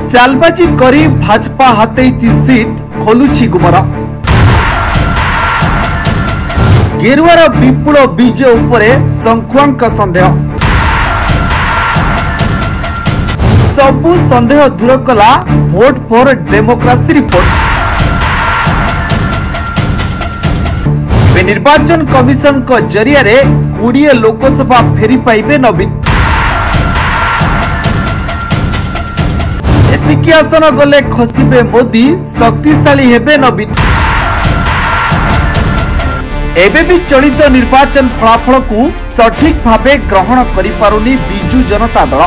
चालबाजी करी भाजपा हाथेची सीट खोलुछि गुमर। गेरुआर विपुल विजय उपरे संख्वांक संदेह। सबु संदेह दूर कला भोट फॉर डेमोक्रेसी रिपोर्ट। निर्वाचन कमिशन को जरिया 20 लोकसभा फेरी पाइबे नवीन। एतिकी आसन गले खसिबे मोदी, शक्तिशाली हेबे नवीन। एबे भी चलित निर्वाचन फलाफल को सठिक भावे ग्रहण करि पारुनी बिजू जनता दल।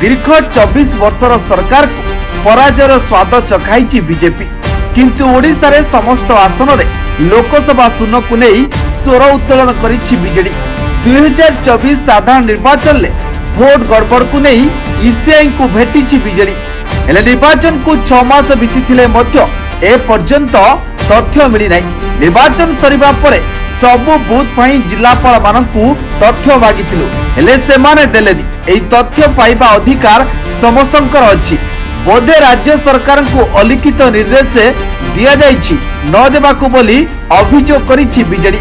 दीर्घ 24 वर्षर सरकार को पराजयर स्वाद चखाई बीजेपी, किंतु ओडिशा रे समस्त आसन रे लोकसभा शून्य को नहीं स्वर उत्तोलन करिछि बीजेडी। 2024 साधारण निर्वाचन ले भोट गड़बड़ को नहीं ईसीआई को भेटिछि बीजेडी। हेले निर्वाचन को 6 मास बीतीथिले मध्य ए पर्यंत तथ्य मिली नहीं। निर्वाचन सरिबा परे सबु बूथ पई जिल्लापाल मानकु तथ्य मागिथिलु, हेले से माने देलेनी। एई तथ्य पाइबा अधिकार समस्तंकर अछि। बोधे राज्य सरकार को अलिखित निर्देश दिया जाइछि न देबाकु बोली अभियोग करिछि बीजेडी।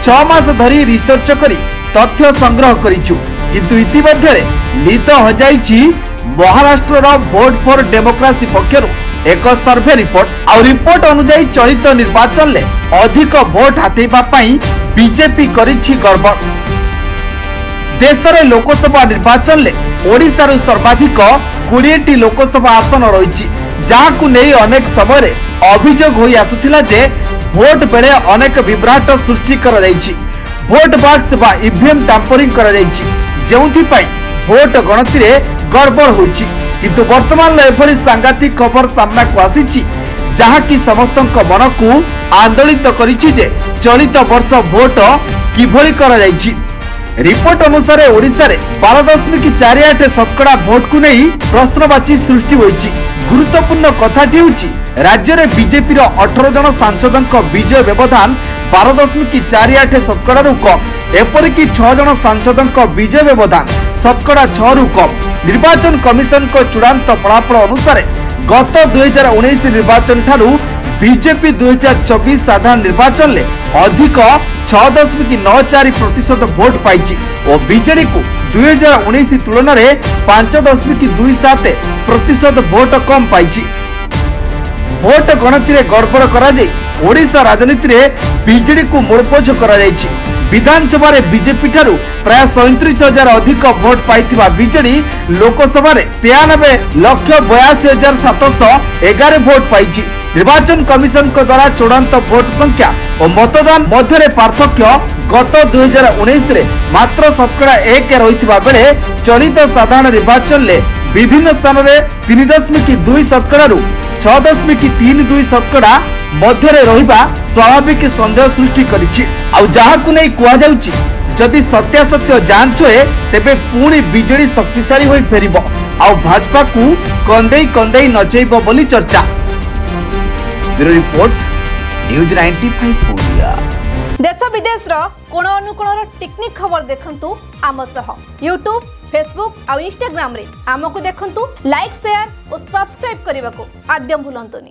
6 मास धरी रिसर्च करी तथ्य संग्रह करिछु, किंतु इतिमध्ये नीत हजाइछि महाराष्ट्र भोट फॉर डेमोक्रेसी पक्षरु एक सर्वे रिपोर्ट। आ रिपोर्ट अनुसार चलित निर्वाचन ले अधिक भोट हातेबा पई बीजेपी करिछि गड़बड़। देश रे लोकसभा निर्वाचन ले ओडिशा रो सर्वाधिक 20टी लोकसभा आसन रही, जहां नहीं अनेक समय अभियोग होई आसुथिला जे भोट बेले अनेक विभ्राट सृष्टि करा जायछि। भोट बॉक्स बा ईवीएम टैंपरिंग करा जायछि, जेउथि पई भोट गणति रे गड़बड़ होछि। किंतु वर्तमान एभली सांघातिक खबर सामना को आसीछि, जहां की समस्तक मन को आंदोलित करिछि जे चलित वर्ष भोट किभली करा जायछि। रिपोर्ट अनुसार ओडिशा रे 12.48% भोट को नहीं प्रश्नवाची सृष्टि होइछि। गुरुत्वपूर्ण कथाटी होछि राज्य रे बीजेपी रो 18 जन सांसदक विजय व्यवधान 12.48% रु कम। एपरिकी 6 जन सांसदक विजय व्यवधान 6% रु कम। निर्वाचन कमिशन को चूड़ांत फलाफल अनुसार गत 2019 निर्वाचन ठारू बीजेपी 2024 साधारण निर्वाचन ले अधिक 6.94% भोट पाइछि और बीजेडी को 2019 तुलन में 5.27% भोट कम पाइछि। भोट गणति रे गड़बड़ करा जाई ओडिशा राजनीति रे बीजेडी को मोड़पोछ करा जाइछि। विधानसभा रे बीजेपी ठारू प्राय 37,000 अधिक भोट पाइथिबा बीजेडी लोकसभा रे 93,82,711 भोट पाइछि। निर्वाचन कमिशन को द्वारा चूड़ांत भोट संख्या और मतदान मध्य पार्थक्य गत 2019 रे मात्र 1% रहिथिबा बेले चलित साधारण निर्वाचन ले विभिन्न स्थान रे 3.2% रु 6.32% मध्य रहिबा स्वाभाविक संदेह सृष्टि करिछि। आ जहा को नै कुआ जाउछि जदि सत्यासत्य जांच होए तेबे पुणी बीजेडी शक्तिशाली होई फेरिबो आ भाजपा को कंदेई कंदेई नचैबो बोली चर्चा। Bureau report news 95 Odia. देश विदेश रो कोण अनुकोण टेक्निक खबर देखंतु आम सह यूट्यूब, फेसबुक और इंस्टाग्राम रे आमको देखंतु। लाइक, शेयर और सब्सक्राइब करने को आद्य भूलंतुनी।